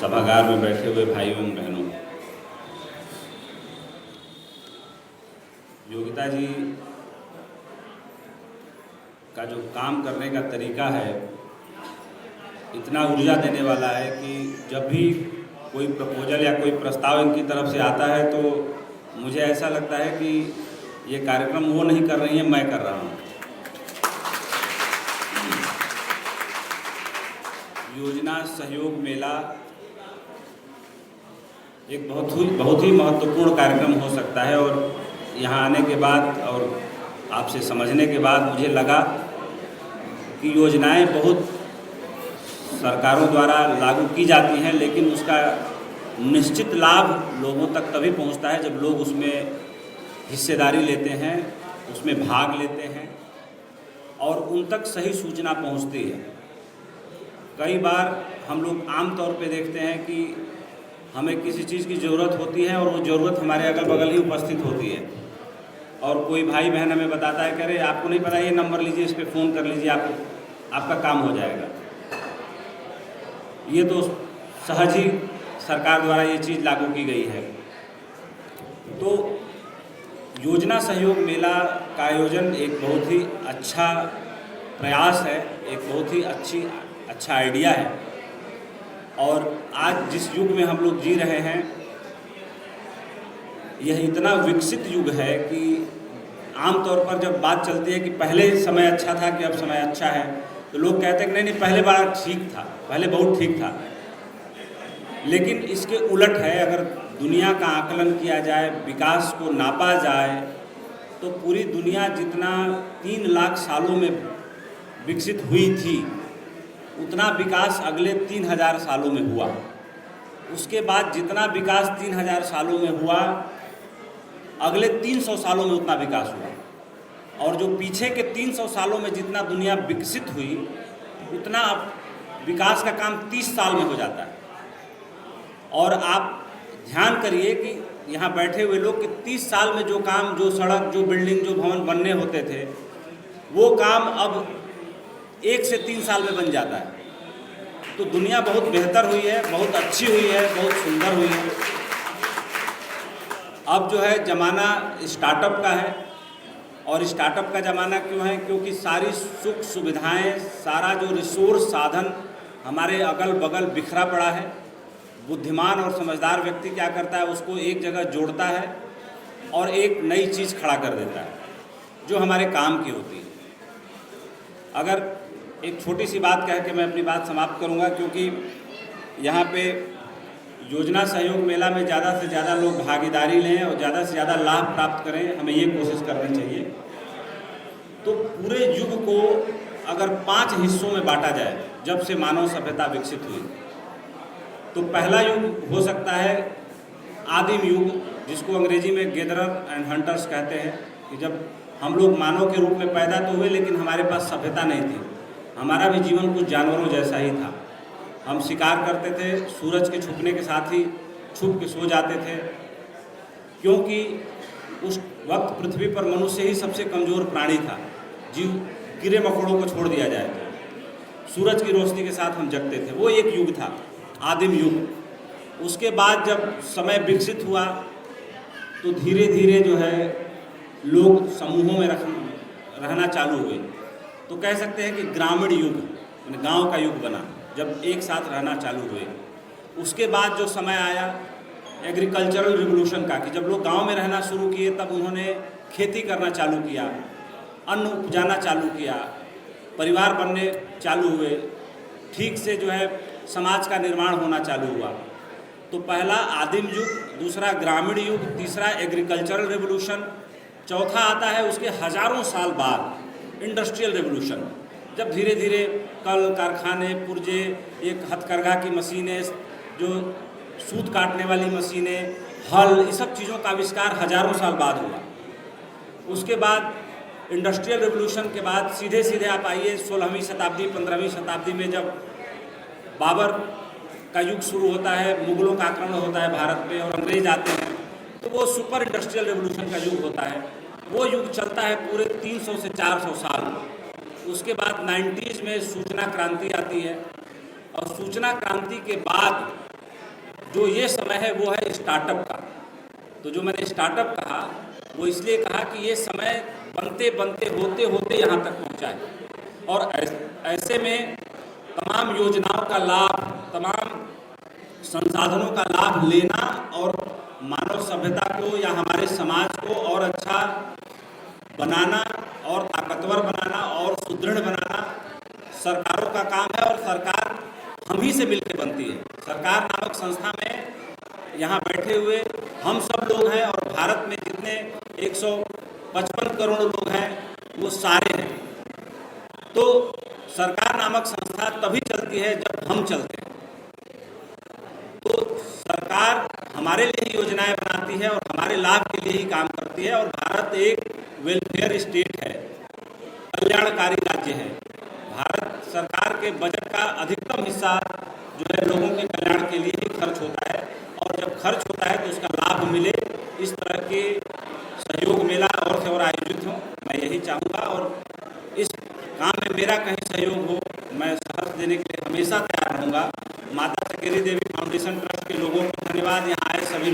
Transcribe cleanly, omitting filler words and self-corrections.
सभागार में बैठे हुए भाइयों एवं बहनों, योगिता जी का जो काम करने का तरीका है इतना ऊर्जा देने वाला है कि जब भी कोई प्रपोजल या कोई प्रस्ताव इनकी तरफ से आता है तो मुझे ऐसा लगता है कि ये कार्यक्रम वो नहीं कर रही हैं, मैं कर रहा हूँ। योजना सहयोग मेला एक बहुत ही महत्वपूर्ण कार्यक्रम हो सकता है और यहाँ आने के बाद और आपसे समझने के बाद मुझे लगा कि योजनाएं बहुत सरकारों द्वारा लागू की जाती हैं, लेकिन उसका निश्चित लाभ लोगों तक तभी पहुंचता है जब लोग उसमें हिस्सेदारी लेते हैं, उसमें भाग लेते हैं और उन तक सही सूचना पहुंचती है। कई बार हम लोग आम तौर पे देखते हैं कि हमें किसी चीज़ की ज़रूरत होती है और वो ज़रूरत हमारे अगल बगल ही उपस्थित होती है और कोई भाई बहन हमें बताता है कि अरे आपको नहीं पता, ये नंबर लीजिए, इस पर फ़ोन कर लीजिए, आपका काम हो जाएगा। ये तो सहज ही सरकार द्वारा ये चीज़ लागू की गई है। तो योजना सहयोग मेला का आयोजन एक बहुत ही अच्छा प्रयास है, एक बहुत ही अच्छा आइडिया है और आज जिस युग में हम लोग जी रहे हैं यह इतना विकसित युग है कि आमतौर पर जब बात चलती है कि पहले समय अच्छा था कि अब समय अच्छा है, तो लोग कहते हैं कि नहीं पहले बार ठीक था, पहले बहुत ठीक था। लेकिन इसके उलट है, अगर दुनिया का आकलन किया जाए, विकास को नापा जाए, तो पूरी दुनिया जितना 3 लाख सालों में विकसित हुई थी उतना विकास अगले 3000 सालों में हुआ। उसके बाद जितना विकास 3000 सालों में हुआ अगले 300 सालों में उतना विकास हुआ और जो पीछे के 300 सालों में जितना दुनिया विकसित हुई उतना विकास का काम 30 साल में हो जाता है। और आप ध्यान करिए कि यहाँ बैठे हुए लोग कि 30 साल में जो काम, जो सड़क, जो बिल्डिंग, जो भवन बनने होते थे वो काम अब 1 से 3 साल में बन जाता है। तो दुनिया बहुत बेहतर हुई है, बहुत अच्छी हुई है, बहुत सुंदर हुई है। अब जो है ज़माना स्टार्टअप का है और स्टार्टअप का ज़माना क्यों है? क्योंकि सारी सुख सुविधाएं, सारा जो रिसोर्स साधन हमारे अगल बगल बिखरा पड़ा है। बुद्धिमान और समझदार व्यक्ति क्या करता है, उसको एक जगह जोड़ता है और एक नई चीज़ खड़ा कर देता है जो हमारे काम की होती है। अगर एक छोटी सी बात कह के मैं अपनी बात समाप्त करूंगा, क्योंकि यहाँ पे योजना सहयोग मेला में ज़्यादा से ज़्यादा लोग भागीदारी लें और ज़्यादा से ज़्यादा लाभ प्राप्त करें, हमें ये कोशिश करनी चाहिए। तो पूरे युग को अगर 5 हिस्सों में बांटा जाए जब से मानव सभ्यता विकसित हुई, तो पहला युग हो सकता है आदिम युग, जिसको अंग्रेजी में गैदरर एंड हंटर्स कहते हैं, कि जब हम लोग मानव के रूप में पैदा तो हुए लेकिन हमारे पास सभ्यता नहीं थी। हमारा भी जीवन कुछ जानवरों जैसा ही था। हम शिकार करते थे, सूरज के छुपने के साथ ही छुप के सो जाते थे, क्योंकि उस वक्त पृथ्वी पर मनुष्य ही सबसे कमज़ोर प्राणी था। जीव कीड़े मकोड़ों को छोड़ दिया जाए तो सूरज की रोशनी के साथ हम जगते थे। वो एक युग था, आदिम युग। उसके बाद जब समय विकसित हुआ तो धीरे धीरे जो है लोग समूहों में रहना चालू हुए। तो कह सकते हैं कि ग्रामीण युग, यानी गांव का युग बना, जब एक साथ रहना चालू हुए। उसके बाद जो समय आया एग्रीकल्चरल रिवोल्यूशन का, कि जब लोग गांव में रहना शुरू किए तब उन्होंने खेती करना चालू किया, अन्न उपजाना चालू किया, परिवार बनने चालू हुए, ठीक से जो है समाज का निर्माण होना चालू हुआ। तो पहला आदिम युग, दूसरा ग्रामीण युग, तीसरा एग्रीकल्चरल रिवोल्यूशन, चौथा आता है उसके हज़ारों साल बाद इंडस्ट्रियल रिवोल्यूशन, जब धीरे धीरे कल कारखाने, पुर्जे, एक हथकरघा की मशीनें, जो सूत काटने वाली मशीनें, हल, ये सब चीज़ों का आविष्कार हज़ारों साल बाद हुआ। उसके बाद इंडस्ट्रियल रिवोल्यूशन के बाद सीधे सीधे आप आइए 16वीं शताब्दी, 15वीं शताब्दी में जब बाबर का युग शुरू होता है, मुगलों का आक्रमण होता है भारत पे और अंग्रेज आते हैं, तो वो सुपर इंडस्ट्रियल रिवोल्यूशन का युग होता है। वो युग चलता है पूरे 300 से 400 साल। उसके बाद 90s में सूचना क्रांति आती है और सूचना क्रांति के बाद जो ये समय है वो है स्टार्टअप का। तो जो मैंने स्टार्टअप कहा वो इसलिए कहा कि ये समय बनते बनते होते होते यहाँ तक पहुँचा है और ऐसे में तमाम योजनाओं का लाभ, तमाम संसाधनों का लाभ लेना और मानव सभ्यता को या हमारे समाज को और अच्छा बनाना और ताकतवर बनाना और सुदृढ़ बनाना सरकारों का काम है। और सरकार हम ही से मिलकर बनती है। सरकार नामक संस्था में यहाँ बैठे हुए हम सब लोग हैं और भारत में जितने 155 करोड़ लोग हैं वो सारे हैं। तो सरकार नामक संस्था तभी चलती है जब हम चलते हैं। तो सरकार हमारे लिए ही योजनाएं बनाती है और हमारे लाभ के लिए ही काम करती है। और भारत एक वेलफेयर स्टेट है, कल्याणकारी राज्य है। भारत सरकार के बजट का अधिकतम हिस्सा जो है लोगों के कल्याण के लिए ही खर्च होता है और जब खर्च होता है तो उसका लाभ मिले, इस तरह के सहयोग मेला और से और आयोजित हों, मैं यही चाहूँगा। और इस काम में मेरा कहीं सहयोग हो, मैं सहर्ष देने के लिए हमेशा तैयार रहूँगा। माता चकेरी देवी फाउंडेशन ट्रस्ट के लोगों को धन्यवाद, यहाँ आए सभी